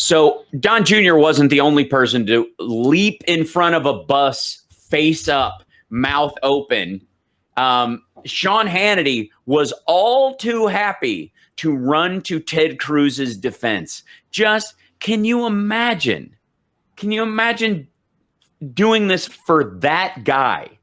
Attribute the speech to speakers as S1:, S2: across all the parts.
S1: So Don Jr. wasn't the only person to leap in front of a bus, face up, mouth open. Sean Hannity was all too happy to run to Ted Cruz's defense. Just, can you imagine? Can you imagine doing this for that guy?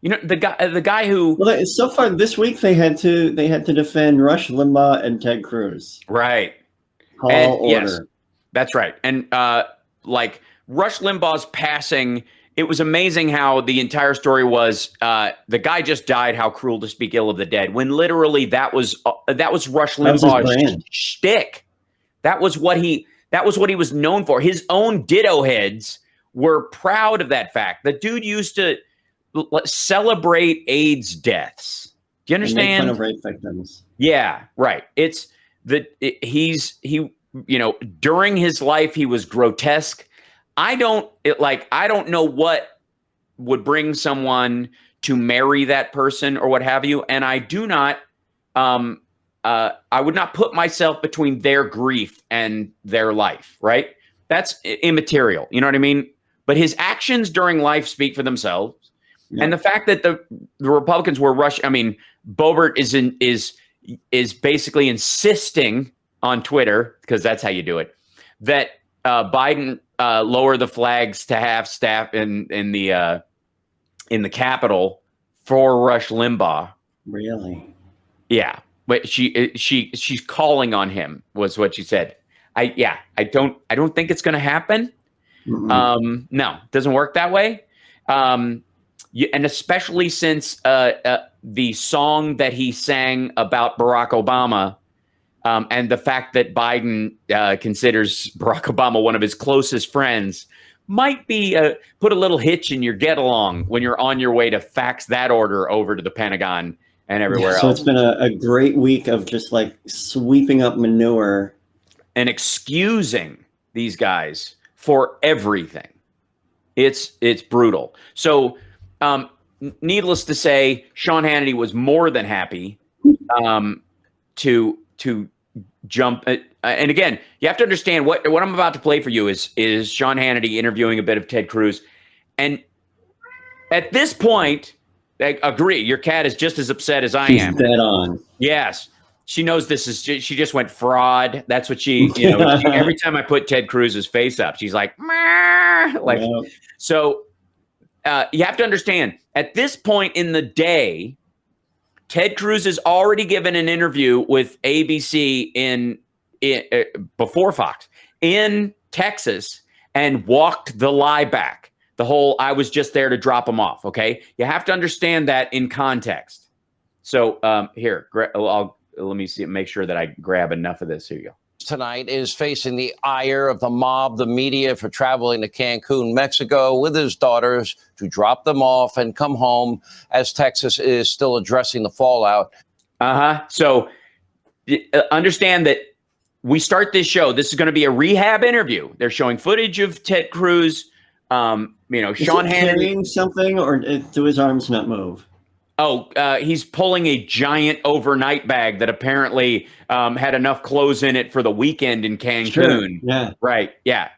S1: You know, the guy who.
S2: Well, so far this week they had to defend Rush Limbaugh and Ted Cruz.
S1: Right.
S2: Order.
S1: Yes, that's right. And like Rush Limbaugh's passing, it was amazing how the entire story was. The guy just died. How cruel to speak ill of the dead. When literally that was Rush Limbaugh's shtick. That was what he was known for. His own ditto heads were proud of that fact. The dude used to celebrate AIDS deaths. Do you understand?
S2: Make fun of rape victims.
S1: Yeah, right. During his life he was grotesque. I don't know what would bring someone to marry that person or what have you, and I do not I would not put myself between their grief and their life, right? That's immaterial, you know what I mean? But his actions during life speak for themselves. Yeah. And the fact that the Republicans were Boebert is basically insisting on Twitter, because that's how you do it, that Biden lower the flags to half staff in the Capitol for Rush Limbaugh.
S2: Really?
S1: Yeah, but she's calling on him, was what she said. I don't think it's going to happen. Mm-hmm. No, it doesn't work that way. And especially since the song that he sang about Barack Obama, and the fact that Biden considers Barack Obama one of his closest friends, might be put a little hitch in your get along when you're on your way to fax that order over to the Pentagon and everywhere else.
S2: So it's been a great week of just like sweeping up manure
S1: and excusing these guys for everything. It's brutal. So needless to say, Sean Hannity was more than happy to jump. And again, you have to understand what I'm about to play for you is Sean Hannity interviewing a bit of Ted Cruz. And at this point, I agree, your cat is just as upset as I am.
S2: She's dead on.
S1: Yes. She knows she just went fraud. That's what every time I put Ted Cruz's face up, she's like, yeah. So you have to understand, at this point in the day, Ted Cruz has already given an interview with ABC before Fox in Texas and walked the lie back. The whole, I was just there to drop him off. Okay. You have to understand that in context. So here, let me see, make sure that I grab enough of this. Here you go.
S3: Tonight is facing the ire of the mob, the media, for traveling to Cancun, Mexico with his daughters to drop them off and come home as Texas is still addressing the fallout.
S1: So understand that we start this show. This is going to be a rehab interview. They're showing footage of Ted Cruz. Sean Hannity
S2: carrying something, or do his arms not move?
S1: Oh, he's pulling a giant overnight bag that apparently had enough clothes in it for the weekend in Cancun.
S2: Sure. Yeah.
S1: Right. Yeah.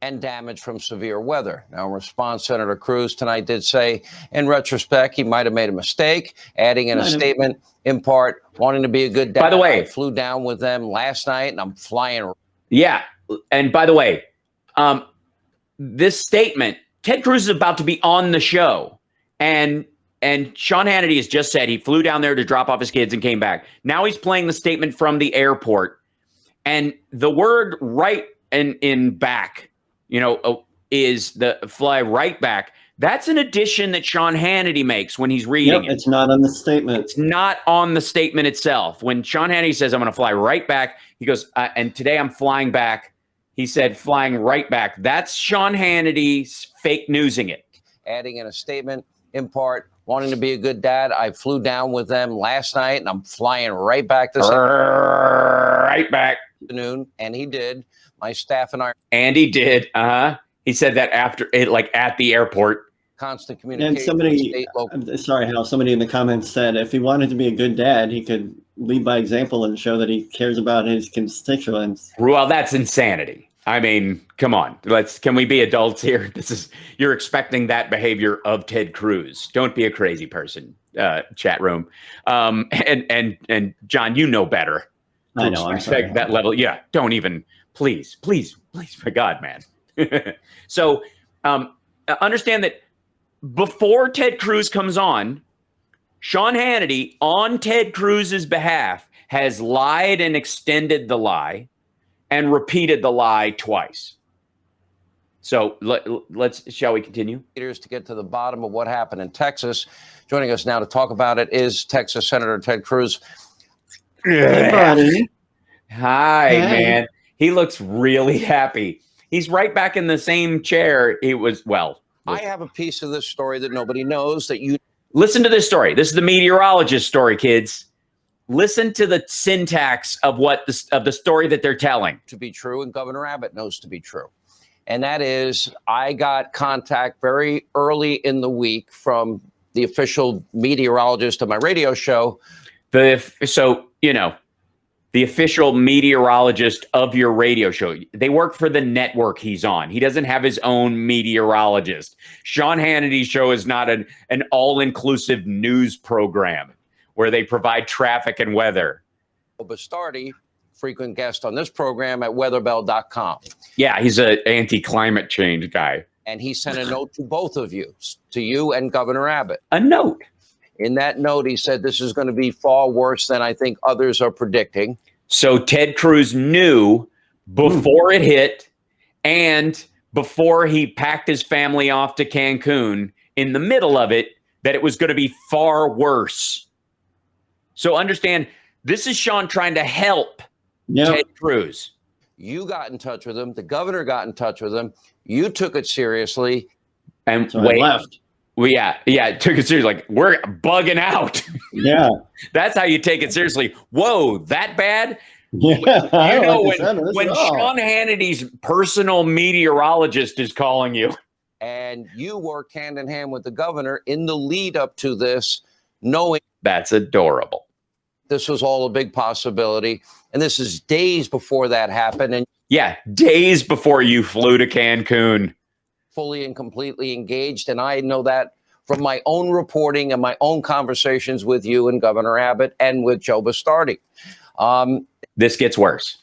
S3: And damage from severe weather. Now, in response, Senator Cruz tonight did say, in retrospect, he might have made a mistake, adding in a statement, in part, wanting to be a good dad.
S1: By the way,
S3: I flew down with them last night, and I'm flying.
S1: Yeah. And by the way, this statement, Ted Cruz is about to be on the show, and Sean Hannity has just said he flew down there to drop off his kids and came back. Now he's playing the statement from the airport. And the word right and in back, is the fly right back. That's an addition that Sean Hannity makes when he's reading it.
S2: It's not on the statement.
S1: It's not on the statement itself. When Sean Hannity says, I'm going to fly right back, he goes, and today I'm flying back. He said flying right back. That's Sean Hannity's fake newsing it.
S3: Adding in a statement, in part, wanting to be a good dad. I flew down with them last night, and I'm flying right back this afternoon. And he did. My staff and I.
S1: And he did. He said that after it, like at the airport.
S3: constant communication.
S2: And somebody,
S3: state, local.
S2: I'm sorry, Hal, somebody in the comments said if he wanted to be a good dad, he could lead by example and show that he cares about his constituents.
S1: Well, that's insanity. I mean, come on. Can we be adults here? You're expecting that behavior of Ted Cruz. Don't be a crazy person, chat room. And John, you know better.
S2: I know. I'm sorry.
S1: That level. Yeah. Don't even, please, for God, man. So understand that before Ted Cruz comes on, Sean Hannity, on Ted Cruz's behalf, has lied and extended the lie and repeated the lie twice. So shall we continue?
S3: To get to the bottom of what happened in Texas. Joining us now to talk about it is Texas Senator Ted Cruz.
S2: Hey, buddy.
S1: Hi, man. He looks really happy. He's right back in the same chair he was, well.
S3: I have a piece of this story that nobody knows that you...
S1: Listen to this story. This is the meteorologist story, kids. Listen to the syntax of the story that they're telling.
S3: To be true, and Governor Abbott knows to be true. And that is, I got contact very early in the week from the official meteorologist of my radio show. The official meteorologist of your radio show. They work for the network he's on. He doesn't have his own meteorologist. Sean Hannity's show is not an all-inclusive news program where they provide traffic and weather. Bastardi, frequent guest on this program at weatherbell.com.
S1: Yeah, he's an anti-climate change guy.
S3: And he sent a note to both of you, to you and Governor Abbott.
S1: A note?
S3: In that note, he said this is going to be far worse than I think others are predicting.
S1: So Ted Cruz knew before it hit and before he packed his family off to Cancun in the middle of it that it was going to be far worse. So understand, this is Sean trying to help Ted Cruz.
S3: You got in touch with him. The governor got in touch with him. You took it seriously.
S1: And
S2: so left.
S1: Well, yeah, it took it seriously. Like, we're bugging out.
S2: Yeah.
S1: That's how you take it seriously. Whoa, that bad?
S2: Yeah.
S1: You know, when Sean Hannity's personal meteorologist is calling you.
S3: And you worked hand in hand with the governor in the lead up to this, knowing
S1: that's adorable.
S3: This was all a big possibility. And this is days before that happened. And
S1: yeah, days before you flew to Cancun.
S3: Fully and completely engaged. And I know that from my own reporting and my own conversations with you and Governor Abbott and with Joe Bastardi.
S1: This gets worse.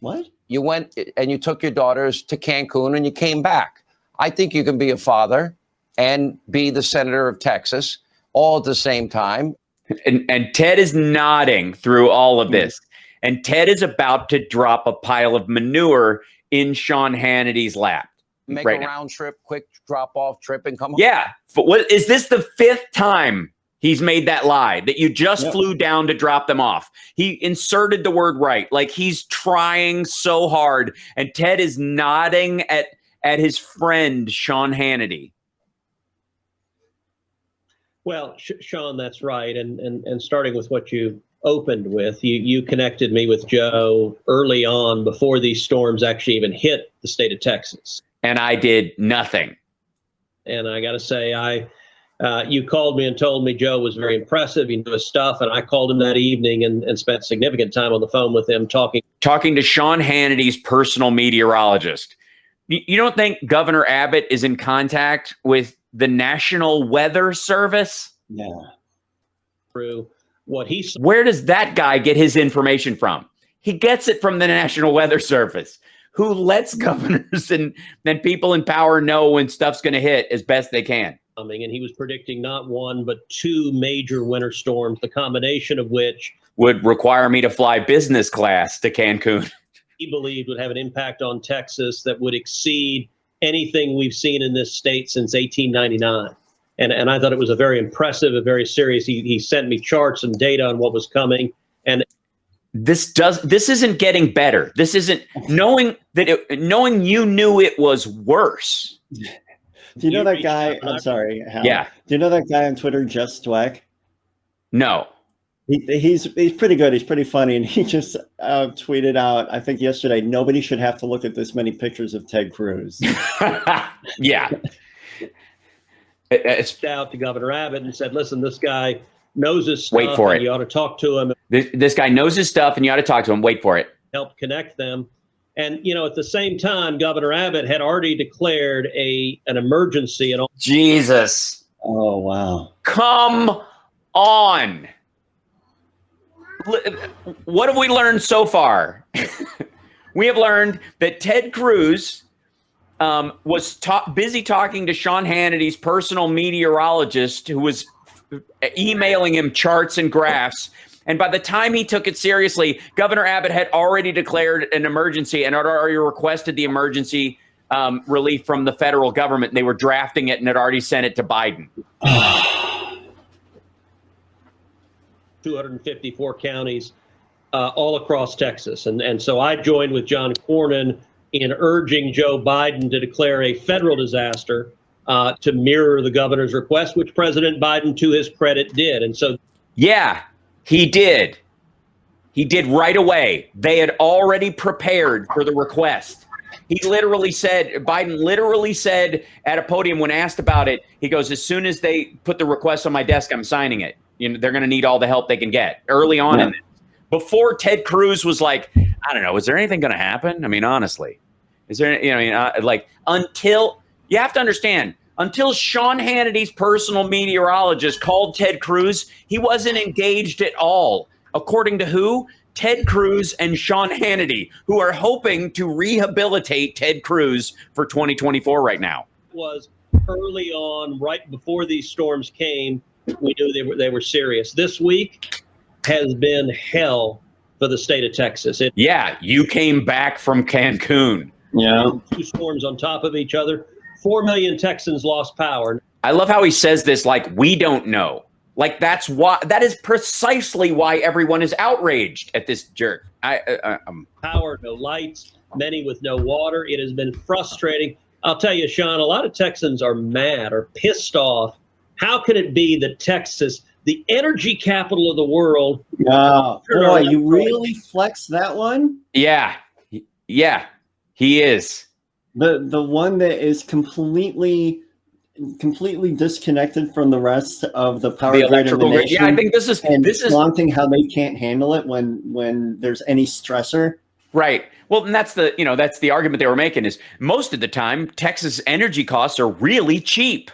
S2: What?
S3: You went and you took your daughters to Cancun and you came back. I think you can be a father and be the senator of Texas all at the same time.
S1: And Ted is nodding through all of this. And Ted is about to drop a pile of manure in Sean Hannity's lap.
S3: Make a round trip, quick drop-off trip and come home.
S1: Yeah. What, is this the 5th time he's made that lie that you just flew down to drop them off? He inserted the word right. Like, he's trying so hard. And Ted is nodding at his friend, Sean Hannity.
S4: Well, Sean, that's right. And starting with what you opened with, you connected me with Joe early on before these storms actually even hit the state of Texas.
S1: And I did nothing.
S4: And I got to say, you called me and told me Joe was very impressive. He knew his stuff. And I called him that evening and spent significant time on the phone with him talking
S1: to Sean Hannity's personal meteorologist. You don't think Governor Abbott is in contact with the National Weather Service?
S2: Yeah.
S4: Through what he said.
S1: Where does that guy get his information from? He gets it from the National Weather Service, who lets governors and people in power know when stuff's going to hit as best they can.
S4: And he was predicting not one, but 2 major winter storms, the combination of which
S1: would require me to fly business class to Cancun.
S4: He believed would have an impact on Texas that would exceed anything we've seen in this state since 1899. And I thought it was a very impressive, a very serious. He sent me charts and data on what was coming. And
S1: this isn't getting better. This isn't knowing you knew it was worse.
S2: Do you know that guy? I'm sorry, Hal.
S1: Yeah.
S2: Do you know that guy on Twitter, Just Dweck?
S1: No.
S2: He's pretty good. He's pretty funny. And he just tweeted out, I think yesterday, nobody should have to look at this many pictures of Ted Cruz.
S1: Yeah. It's,
S4: Out to Governor Abbott and said, listen, this guy knows his stuff.
S1: Wait for it.
S4: You ought to talk to him.
S1: this guy knows his stuff, and you ought to talk to him. Wait for it.
S4: Help connect them. And, at the same time, Governor Abbott had already declared an emergency. And
S1: Jesus.
S2: Oh, wow.
S1: Come on. What have we learned so far? We have learned that Ted Cruz was busy talking to Sean Hannity's personal meteorologist, who was emailing him charts and graphs. And by the time he took it seriously, Governor Abbott had already declared an emergency and had already requested the emergency relief from the federal government. And they were drafting it and had already sent it to Biden.
S4: 254 counties all across Texas. And so I joined with John Cornyn in urging Joe Biden to declare a federal disaster to mirror the governor's request, which President Biden, to his credit, did. And so,
S1: yeah, he did. He did right away. They had already prepared for the request. Biden literally said at a podium when asked about it, he goes, as soon as they put the request on my desk, I'm signing it. They're going to need all the help they can get early on. Yeah. Before Ted Cruz was like, I don't know, is there anything going to happen? I mean, honestly, is there, until you have to understand, until Sean Hannity's personal meteorologist called Ted Cruz, he wasn't engaged at all. According to who? Ted Cruz and Sean Hannity, who are hoping to rehabilitate Ted Cruz for 2024 right now.
S4: It was early on, right before these storms came, we knew they were serious. This week has been hell for the state of Texas.
S1: Yeah, you came back from Cancun.
S2: Yeah.
S4: 2 storms on top of each other. 4 million Texans lost power.
S1: I love how he says this like we don't know. Like that is precisely why everyone is outraged at this jerk.
S4: Power, no lights, many with no water. It has been frustrating. I'll tell you, Sean, a lot of Texans are mad or pissed off. How can it be that Texas, the energy capital of the world?
S2: Yeah, boy, you really flex that one?
S1: Yeah, he is.
S2: The one that is completely disconnected from the rest of the power grid in the nation.
S1: Yeah, I think this is
S2: flaunting how they can't handle it when there's any stressor.
S1: Right. Well, and that's the argument they were making is most of the time Texas energy costs are really cheap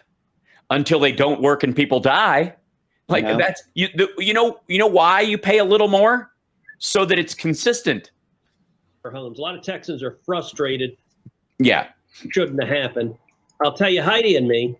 S1: until they don't work and people die. Like that's you know why you pay a little more? So that it's consistent.
S4: Homes. A lot of Texans are frustrated.
S1: Yeah.
S4: Shouldn't have happened. I'll tell you, Heidi and me,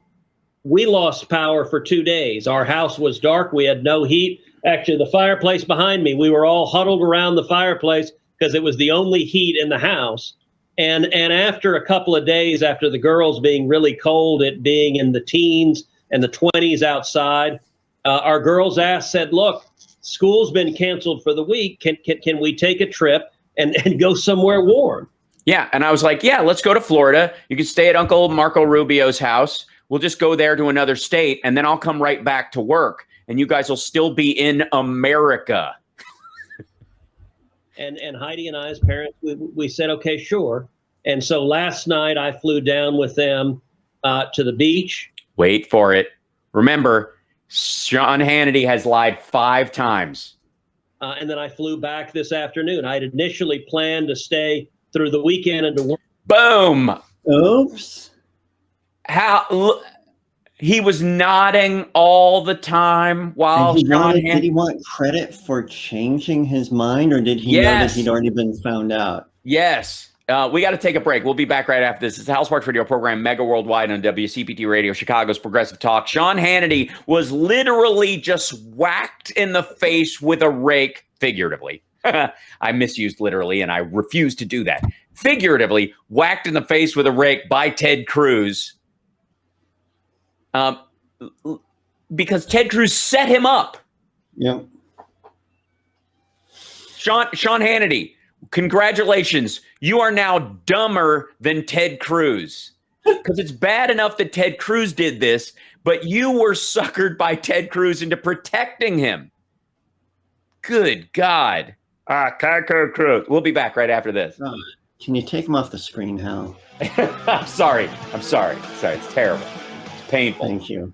S4: we lost power for 2 days. Our house was dark. We had no heat. Actually, the fireplace behind me, we were all huddled around the fireplace because it was the only heat in the house. And after a couple of days, after the girls being really cold, it being in the teens and the 20s outside, our girls said, look, school's been canceled for the week. Can we take a trip and go somewhere warm?
S1: Yeah. And I was like, yeah, let's go to Florida. You can stay at Uncle Marco Rubio's house. We'll just go there to another state, and then I'll come right back to work, and you guys will still be in America.
S4: And Heidi and I, as parents, we said, okay, sure. And so last night I flew down with them to the beach.
S1: Wait for it. Remember, Sean Hannity has lied 5 times.
S4: And then I flew back this afternoon. I had initially planned to stay through the weekend and to work.
S1: Boom.
S2: Oops.
S1: He was nodding all the time while
S2: did he want credit for changing his mind, or did he know that he'd already been found out?
S1: Yes. We got to take a break. We'll be back right after this. It's the House Parts Radio program, mega worldwide on WCPT Radio, Chicago's Progressive Talk. Sean Hannity was literally just whacked in the face with a rake, figuratively. I misused literally, and I refuse to do that. Figuratively, whacked in the face with a rake by Ted Cruz. Because Ted Cruz set him up.
S2: Yep.
S1: Sean Hannity, congratulations. You are now dumber than Ted Cruz. Because it's bad enough that Ted Cruz did this, but you were suckered by Ted Cruz into protecting him. Good God. Ted Cruz. We'll be back right after this.
S2: Can you take him off the screen, Hal?
S1: I'm sorry. It's terrible. It's painful.
S2: Thank you.